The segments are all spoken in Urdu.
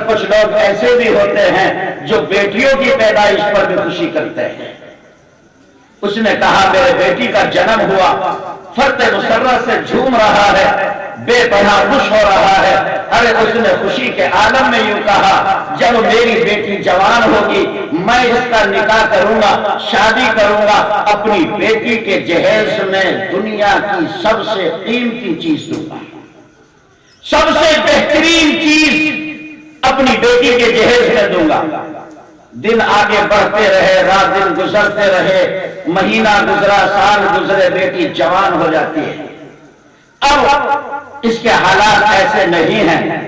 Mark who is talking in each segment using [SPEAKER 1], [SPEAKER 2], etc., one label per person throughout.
[SPEAKER 1] کچھ لوگ ایسے بھی ہوتے ہیں جو بیٹیوں کی پیدائش پر بھی خوشی کرتے ہیں۔ اس نے کہا میرے بیٹی کا جنم ہوا، فرط مسرت سے جھوم رہا ہے، بے پناہ خوش ہو رہا ہے۔ ارے اس نے خوشی کے عالم میں یوں کہا جب میری بیٹی جوان ہوگی میں اس کا نکاح کروں گا، شادی کروں گا، اپنی بیٹی کے جہیز میں دنیا کی سب سے قیمتی چیز دوں گا، سب سے بہترین چیز اپنی بیٹی کے جہیز میں دوں گا۔ دن آگے بڑھتے رہے، رات دن گزرتے رہے، مہینہ گزرا، سال گزرے، بیٹی جوان ہو جاتی ہے۔ اب اس کے حالات ایسے نہیں ہیں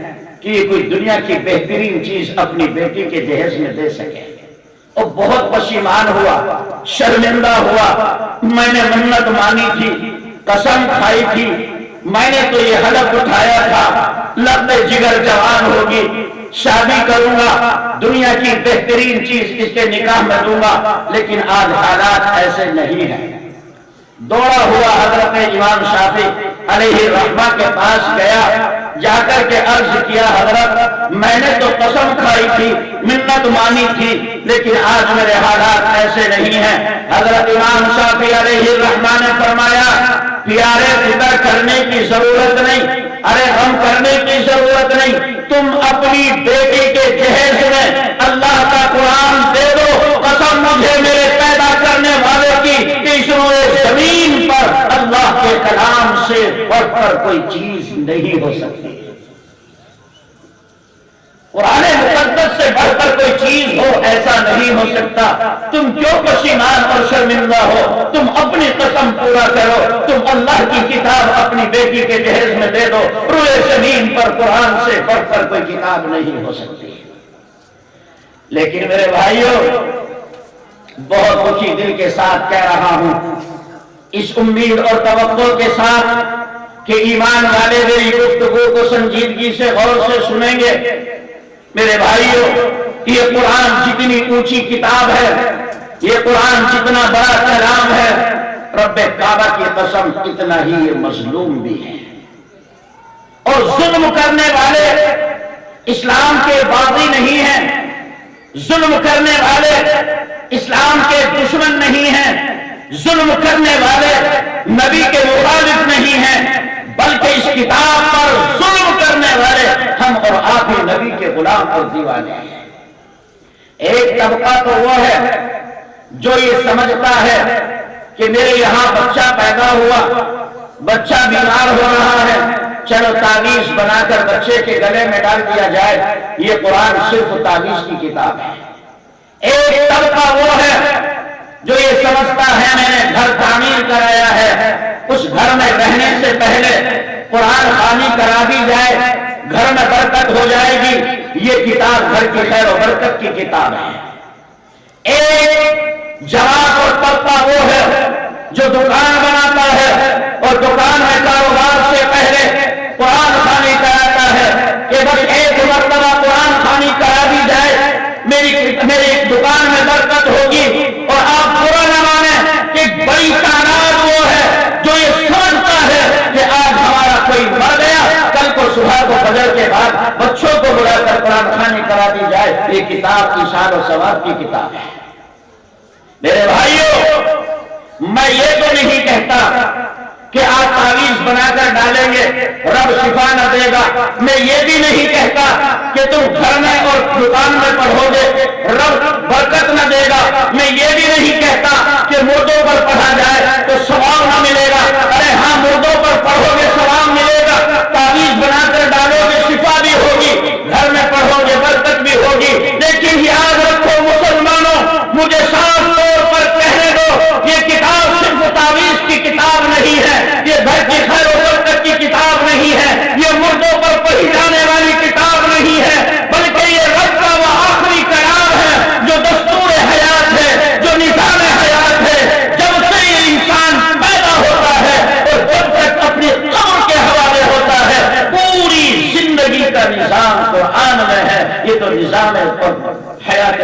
[SPEAKER 1] کہ یہ کوئی دنیا کی بہترین چیز اپنی بیٹی کے جہیز میں دے سکے۔ وہ بہت پشیمان ہوا، شرمندہ ہوا۔ میں نے منت مانی تھی، قسم کھائی تھی، میں نے تو یہ حلف اٹھایا تھا لب جگر جوان ہوگی، شادی کروں گا، دنیا کی بہترین چیز اس کے نکاح میں دوں گا، لیکن آج حالات ایسے نہیں ہیں۔ دوڑا ہوا حضرت امام شافعی علیہ الرحمہ کے پاس گیا، جا کر کے عرض کیا حضرت میں نے تو قسم کھائی تھی، منت مانی تھی، لیکن آج میرے حالات ایسے نہیں ہیں۔ حضرت امام شافعی علیہ الرحمہ نے فرمایا پیارے فکر کرنے کی ضرورت نہیں، ارے غم کرنے کی ضرورت نہیں، تم اپنی بیٹی کے جہیز میں اللہ کا قرآن دے دو، قسم مجھے میرے پیدا کرنے والے کی کہ اس روئے زمین پر اللہ کے کلام سے بڑھ کر کوئی چیز نہیں ہو سکتی، قرآن مقدس سے بڑھ کر کوئی چیز ہو ایسا نہیں ہو سکتا۔ تم کیوں پشیمان اور شرمندہ ہو؟ تم اپنی قسم پورا کرو، تم اللہ کی کتاب اپنی بیٹی کے جہیز میں دے دو، روئے زمین پر قرآن سے بڑھ کر کوئی کتاب نہیں ہو سکتی۔ لیکن میرے بھائیوں بہت دکھی دل کے ساتھ کہہ رہا ہوں، اس امید اور توقع کے ساتھ کہ ایمان والے میری گفتگو کو سنجیدگی سے غور سے سنیں گے۔ میرے بھائیوں یہ قرآن جتنی اونچی کتاب ہے، یہ قرآن جتنا بڑا کلام ہے، رب کعبہ کی قسم اتنا ہی یہ مظلوم بھی ہے، اور ظلم کرنے والے اسلام کے باغی نہیں ہیں، ظلم کرنے والے اسلام کے دشمن نہیں ہیں، ظلم کرنے والے نبی کے مخالف نہیں ہیں، بلکہ اس کتاب پر ظلم کرنے والے ہم اور آپ ہی نبی کے غلام اور دیوانے ہیں۔ ایک طبقہ تو وہ ہے جو یہ سمجھتا ہے کہ میرے یہاں بچہ پیدا ہوا، بچہ بیمار ہو رہا ہے، چلو تعویذ بنا کر بچے کے گلے میں ڈال دیا جائے، یہ قرآن صرف تعویذ کی کتاب ہے۔ ایک طبقہ وہ ہے جو یہ سمجھتا ہے میں نے گھر تعمیر کرایا ہے، اس گھر میں رہنے سے پہلے قرآن خوانی کرا دی جائے، گھر میں برکت ہو جائے گی، یہ کتاب گھر کی خیر و برکت کی کتاب ہے۔ ایک جماعت اور طبقہ وہ ہے جو دکان بناتا ہے اور دکان میں کاروبار سے پہلے قرآن خوانی کراتا ہے کہ بس ایک مرتبہ قرآن خوانی کرا دی جائے، میری دکان میں برکت ہوگی۔ اور آپ برا نہ مانیں کہ بڑی تعداد وہ ہے جو یہ سمجھتا ہے کہ آج ہمارا کوئی مر گیا، کل کو صبح کو فجر کے بعد بچوں کو بلا کر قرآن خوانی کرا دی جائے، یہ کتاب کی شان و ثواب کی کتاب ہے۔ میرے بھائیوں میں یہ تو نہیں کہتا کہ آپ تعویذ بنا کر ڈالیں گے رب شفا نہ دے گا، میں یہ بھی نہیں کہتا کہ تم گھر میں اور دکان میں پڑھو گے رب برکت نہ دے گا، میں یہ بھی نہیں کہتا کہ مردوں پر پڑھا جائے تو ثواب نہ ملے گا، ارے ہاں مردوں پر پڑھو گے ثواب ملے گا، تعویذ بنا کر ڈالو گے شفا بھی ہوگی، گھر میں پڑھو گے برکت بھی ہوگی۔ لیکن یاد رکھو مسلمانوں، مجھے صاف طور پر کہنے دو یہ کتاب صرف تعویذ کی کتاب نہیں ہے، یہ گھر کی خیر و برکت کی کتاب نہیں ہے، یہ مردوں پر پڑھی جانے والی کتاب نہیں ہے، بلکہ یہ رب کا وہ آخری کلام ہے جو دستور حیات ہے، جو نظام حیات ہے۔ جب سے یہ انسان پیدا ہوتا ہے اور جب تک اپنی قبر کے حوالے ہوتا ہے، پوری زندگی کا نظام قرآن میں ہے۔ یہ تو نظام حیات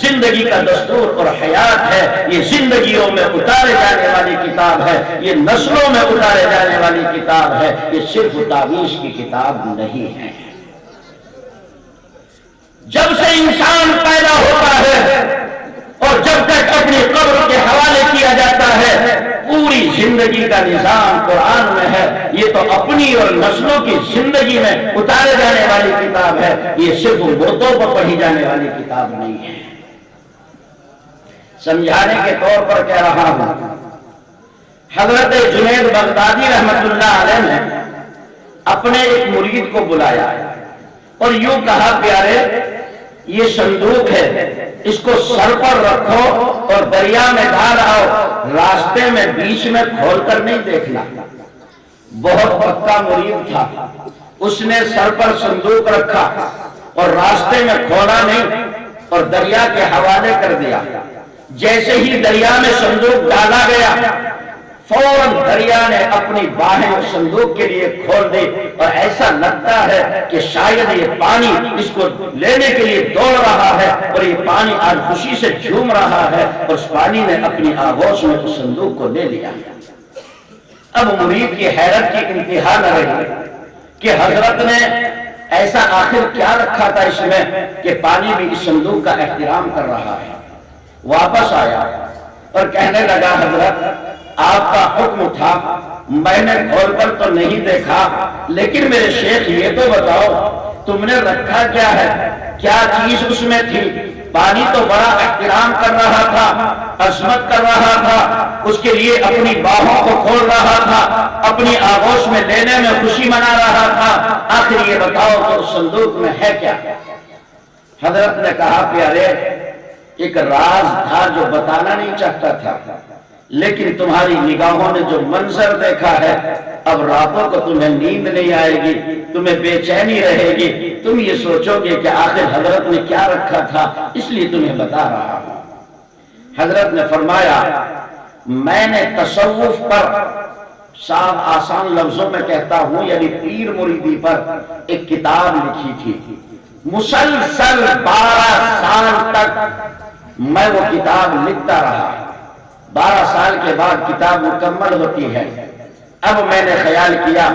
[SPEAKER 1] زندگی کا دستور اور حیات ہے، یہ زندگیوں میں اتارے جانے والی کتاب ہے، یہ نسلوں میں اتارے جانے والی کتاب ہے، یہ صرف تعویذ کی کتاب نہیں ہے۔ جب سے انسان پیدا ہوتا ہے اور جب تک اپنی قبر کے حوالے کیا جاتا ہے، پوری زندگی کا نظام قرآن میں ہے۔ یہ تو اپنی اور نسلوں کی زندگی میں اتارے جانے والی کتاب ہے، یہ صرف مردوں پر پڑھی جانے والی کتاب نہیں ہے۔ سمجھانے کے طور پر کہہ رہا ہوں، حضرت جنید بغدادی رحمت اللہ علیہ نے اپنے ایک مرید کو بلایا اور یوں کہا، پیارے یہ صندوق ہے، اس کو سر پر رکھو اور دریا میں ڈال آؤ، راستے میں بیچ میں کھول کر نہیں دیکھنا۔ بہت پکا مرید تھا، اس نے سر پر صندوق رکھا اور راستے میں کھولا نہیں اور دریا کے حوالے کر دیا۔ جیسے ہی دریا میں صندوق ڈالا گیا، فوراً دریا نے اپنی باہیں اس صندوق کے لیے کھول دی، اور ایسا لگتا ہے کہ شاید یہ پانی اس کو لینے کے لیے دوڑ رہا ہے اور یہ پانی آج خوشی سے جھوم رہا ہے، اور اس پانی نے اپنی آغوش میں اس صندوق کو لے لیا۔ اب مرید کی حیرت کی انتہا نہ رہی کہ حضرت نے ایسا آخر کیا رکھا تھا اس میں کہ پانی بھی اس صندوق کا احترام کر رہا ہے۔ واپس آیا اور کہنے لگا، حضرت آپ کا حکم تھا، میں نے کھول کر تو نہیں دیکھا، لیکن میرے شیخ یہ تو بتاؤ تم نے رکھا کیا ہے، کیا چیز اس میں تھی؟ پانی تو بڑا احترام کر رہا تھا، عظمت کر رہا تھا، اس کے لیے اپنی باہوں کو کھول رہا تھا، اپنی آغوش میں لینے میں خوشی منا رہا تھا، آخر یہ بتاؤ کہ اس صندوق میں ہے کیا؟ حضرت نے کہا، پیارے ایک راز تھا جو بتانا نہیں چاہتا تھا، لیکن تمہاری نگاہوں نے جو منظر دیکھا ہے، اب راتوں کو تمہیں نیند نہیں آئے گی، تمہیں بے چینی رہے گی، تم یہ سوچو گے کہ آخر حضرت نے کیا رکھا تھا، اس لیے تمہیں بتا رہا ہوں۔ حضرت نے فرمایا، میں نے تصوف پر صاف آسان لفظوں میں کہتا ہوں، یعنی پیر مریدی پر ایک کتاب لکھی تھی، مسلسل 12 سال تک میں وہ کتاب لکھتا رہا۔ 12 سال کے بعد کتاب مکمل ہوتی ہے۔ اب میں نے خیال کیا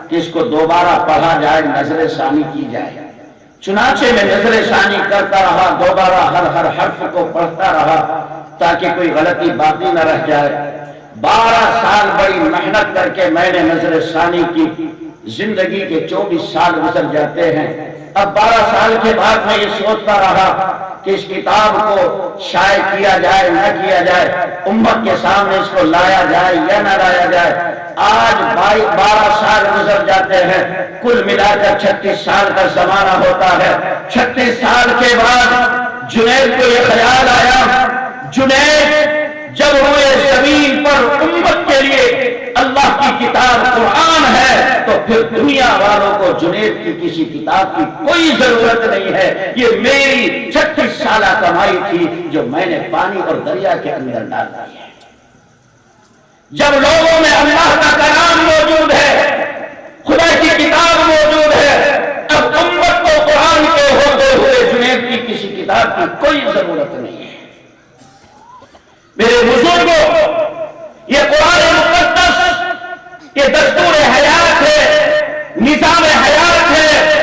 [SPEAKER 1] کہ اس کو دوبارہ پڑھا جائے، نظر ثانی کی جائے۔ چنانچہ میں نظر ثانی کرتا رہا، دوبارہ ہر حرف کو پڑھتا رہا تاکہ کوئی غلطی باقی نہ رہ جائے۔ 12 سال بڑی محنت کر کے میں نے نظر ثانی کی۔ زندگی کے 24 سال گزر جاتے ہیں۔ اب 12 سال کے بعد میں یہ سوچتا رہا کہ اس کتاب کو شائع کیا جائے نہ کیا جائے، امت کے سامنے اس کو لایا جائے یا نہ لایا جائے۔ آج 12 سال گزر جاتے ہیں، کل ملا کر 36 سال کا زمانہ ہوتا ہے۔ 36 سال کے بعد جنید کو یہ خیال آیا، جنید جب ہوئے زمین پر امت کے لیے اللہ کی کتاب قرآن ہے، تو پھر دنیا والوں کو جنید کی کسی کتاب کی کوئی ضرورت نہیں ہے۔ یہ میری 36 سالہ کمائی تھی جو میں نے پانی اور دریا کے اندر ڈال دی ہے۔ جب لوگوں میں اللہ کا کلام موجود ہے، خدا کی کتاب موجود ہے، اب امت کو قرآن کے ہوتے ہوئے جنید کی کسی کتاب کی کوئی ضرورت نہیں ہے۔ میرے بزرگوں، یہ قرآن مقدس یہ دستور حیات ہے، نظام حیات ہے۔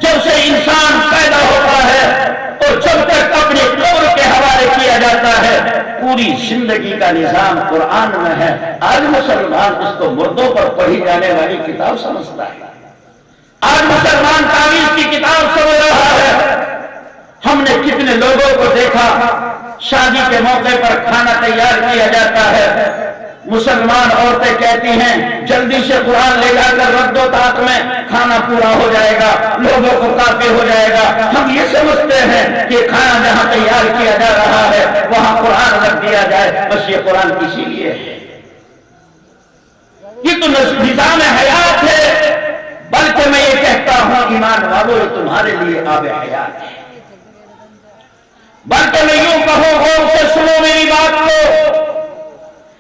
[SPEAKER 1] جب سے انسان پیدا ہوتا ہے اور جب تک اپنے قبر کے حوالے کیا جاتا ہے، پوری زندگی کا نظام قرآن میں ہے۔ آج مسلمان اس کو مردوں پر پڑھی جانے والی کتاب سمجھتا ہے، آج مسلمان تعویذ کی کتاب سمجھ رہا ہے۔ ہم نے کتنے لوگوں کو دیکھا، شادی کے موقع پر کھانا تیار کیا جاتا ہے، مسلمان عورتیں کہتی ہیں جلدی سے قرآن لے جا کر رکھ دو تاک میں، کھانا پورا ہو جائے گا، لوگوں کو کافی ہو جائے گا۔ ہم یہ سمجھتے ہیں کہ کھانا جہاں تیار کیا جا رہا ہے وہاں قرآن رکھ دیا جائے، بس یہ قرآن اسی لیے ہے۔ یہ تو نظام حیات ہے، بلکہ میں یہ کہتا ہوں ایمان والو، یہ تمہارے لیے آب حیات ہے۔ بلکہ میں یوں کہوں، غور سے سنو میری بات کو،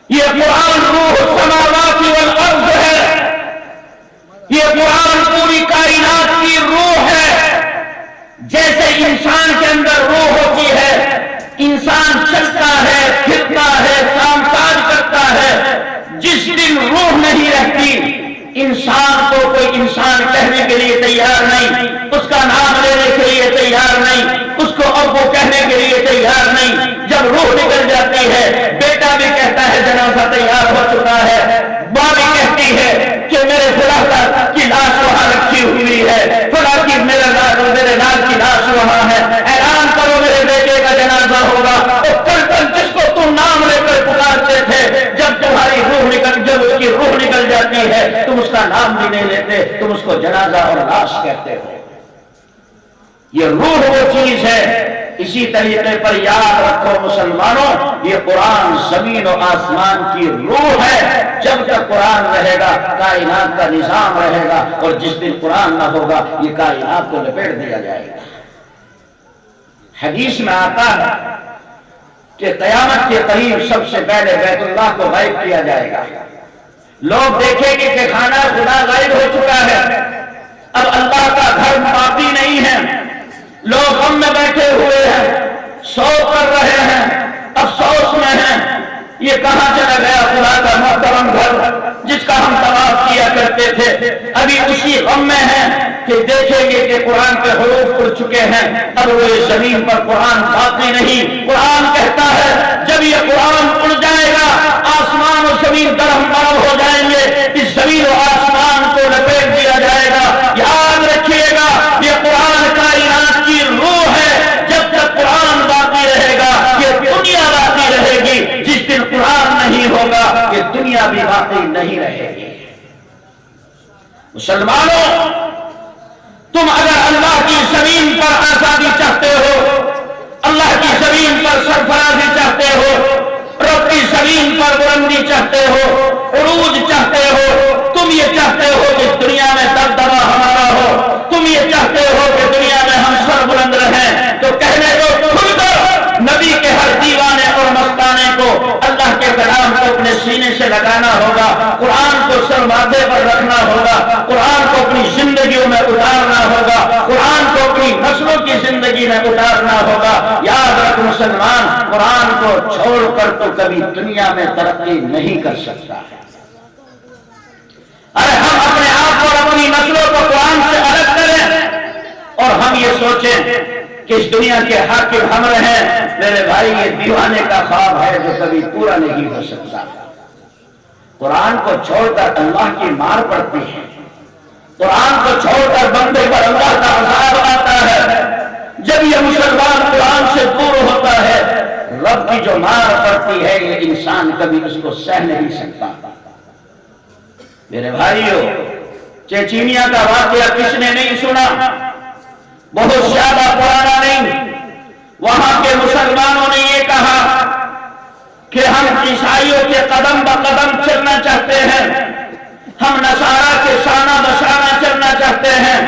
[SPEAKER 1] یہ قرآن روح السماوات والارض ہے، یہ قرآن پوری کائنات کی روح ہے۔ جیسے انسان کے اندر روح ہوتی ہے، انسان چلتا ہے، پھرتا ہے، کام کاج کرتا ہے، جس دن روح نہیں رہتی، انسان کو کوئی انسان کہنے کے لیے تیار نہیں، اس کا نام لینے کے لیے تیار نہیں، احساس کہتے ہو۔ یہ روح وہ چیز ہے، اسی طریقے پر یاد رکھو مسلمانوں، یہ قرآن زمین و آسمان کی روح ہے۔ جب تک قرآن رہے گا کائنات کا نظام رہے گا، اور جس دن قرآن نہ ہوگا یہ کائنات کو لپیٹ دیا جائے گا۔ حدیث میں آتا ہے کہ قیامت کے قریب سب سے پہلے بیت اللہ کو غائب کیا جائے گا۔ لوگ دیکھیں گے کہ خانہ خدا غائب ہو چکا ہے، اب اللہ کا گھر باقی نہیں ہے، لوگ غم میں بیٹھے ہوئے ہیں، سو کر رہے ہیں، افسوس میں ہیں، یہ کہاں چلا گیا خدا کا محترم گھر جس کا ہم طواف کیا کرتے تھے؟ ابھی اسی غم میں ہیں کہ دیکھیں گے کہ قرآن کے حروف اڑ چکے ہیں، اب وہ زمین پر قرآن باقی نہیں۔ قرآن کہتا ہے جب یہ قرآن اڑ جائے گا آسمان و زمین درہم برہم ہو جائیں گے، اس زمین و آسمان کو لپیٹ دیا جائے گا۔ یاد رکھیے گا یہ قرآن کائنات کی روح ہے، جب تک قرآن باقی رہے گا یہ دنیا باقی رہے گی، جس دن قرآن نہیں ہوگا یہ دنیا بھی باقی نہیں رہے گی۔ مسلمانوں، تم اگر اللہ کی زمین پر آزادی چاہتے ہو، اللہ کی زمین پر سرفرازی چاہتے ہو، رب کی زمین پر بلندی چاہتے ہو، عروج چاہتے ہو، تم یہ چاہتے ہو کہ دنیا میں دبدبا ہمارا ہو، تم یہ چاہتے ہو کہ دنیا میں ہم سر بلند رہیں، تو کہنے دو کھل کر نبی کے ہر دیوانے اور مستانے کو اللہ کے کلام کو اپنے سینے سے لگانا ہوگا، قرآن کو سر ماتھے پر رکھنا ہوگا، قرآن کو اپنی زندگیوں میں اتارنا ہوگا، قرآن کو اپنی نسلوں کی زندگی میں اتارنا ہوگا۔ یاد رکھ مسلمان، قرآن کو چھوڑ کر تو کبھی دنیا میں ترقی نہیں کر سکتا۔ ارے ہم اپنے آپ اور اپنی نسلوں کو قرآن سے الگ کریں اور ہم یہ سوچیں کہ اس دنیا کے حاکم ہم رہیں، میرے بھائی یہ دیوانے کا خواب ہے جو کبھی پورا نہیں ہو سکتا۔ قرآن کو چھوڑ کر اللہ کی مار پڑتی ہے، قرآن کو چھوڑ کر بندے پر اللہ کا عذاب آتا ہے۔ جب یہ مسلمان قرآن سے دور ہوتا ہے رب کی جو مار پڑتی ہے یہ انسان کبھی اس کو سہ نہیں سکتا۔ میرے بھائیوں، چیچینیا کا واقعہ کس نے نہیں سنا؟ بہت زیادہ پرانا نہیں، وہاں کے مسلمانوں نے یہ کہا کہ ہم عیسائیوں کے قدم بقدم چلنا چاہتے ہیں، ہم نصارہ کے شانہ بشانہ چلنا چاہتے ہیں،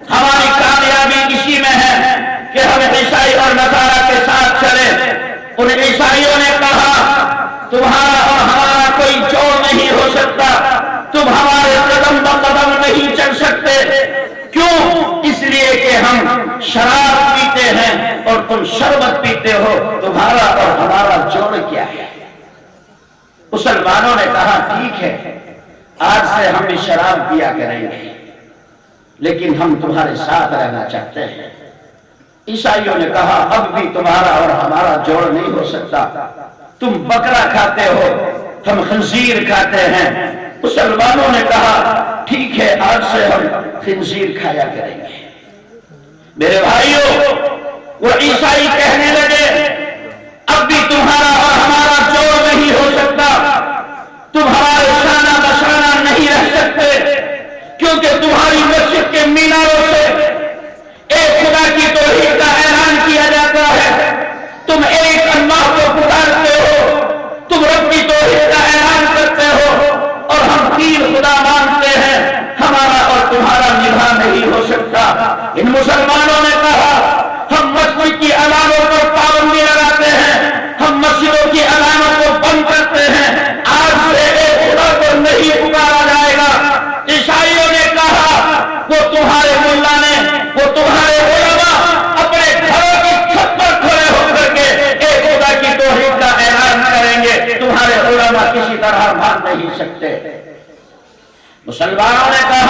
[SPEAKER 1] ہماری کامیابی اسی میں ہے کہ ہم عیسائی اور نصارہ کے ساتھ چلیں۔ ان عیسائیوں نے کہا تمہارا اور ہمارا کوئی جوڑ نہیں ہو سکتا، تم ہمارے قدم بقدم نہیں چل سکتے۔ کیوں؟ اس لیے کہ ہم شراب پیتے ہیں اور تم شربت پیتے ہو، تمہارا اور ہمارا جوڑ کیا ہے؟ مسلمانوں نے کہا ٹھیک ہے، آج سے ہم بھی شراب پیا کریں گے لیکن ہم تمہارے ساتھ رہنا چاہتے ہیں۔ عیسائیوں نے کہا اب بھی تمہارا اور ہمارا جوڑ نہیں ہو سکتا، تم بکرا کھاتے ہو، ہم خنزیر کھاتے ہیں۔ مسلمانوں نے کہا ٹھیک ہے، آج سے ہم خنزیر کھایا کریں گے۔ میرے بھائیوں، وہ عیسائی کہنے لگے اب بھی تمہارا اور ہمارا جوڑ نہیں ہو سکتا، تم ہمارے شانہ بشانہ نہیں رہ سکتے، کیونکہ تمہاری مسجد کے میناروں سے ایک خدا کی توحید کا اعلان کیا جاتا ہے، تم ایک اللہ کو پکارتے ہو، تم رب کی توحید کا اعلان کرتے ہو، اور ہم تین خدا مانتے ہیں، ہمارا اور تمہارا نبھا نہیں ہو سکتا۔ ان مسلمانوں نے کہا ہم مسجد کی اذانوں پر پابندی لگاتے ہیں، ہم مسجدوں کی اذانوں کو بند کرتے ہیں، آج سے ایک خدا کو نہیں پکارا جائے گا۔ عیسائیوں نے کہا وہ تمہارے ملا نے، وہ تمہارے علماء اپنے گھروں کی چھت پر کھڑے ہو کر کے ایک خدا کی توحید کا اعلان کریں گے، تمہارے علماء کسی طرح مان نہیں سکتے۔ مسلمانوں نے کہا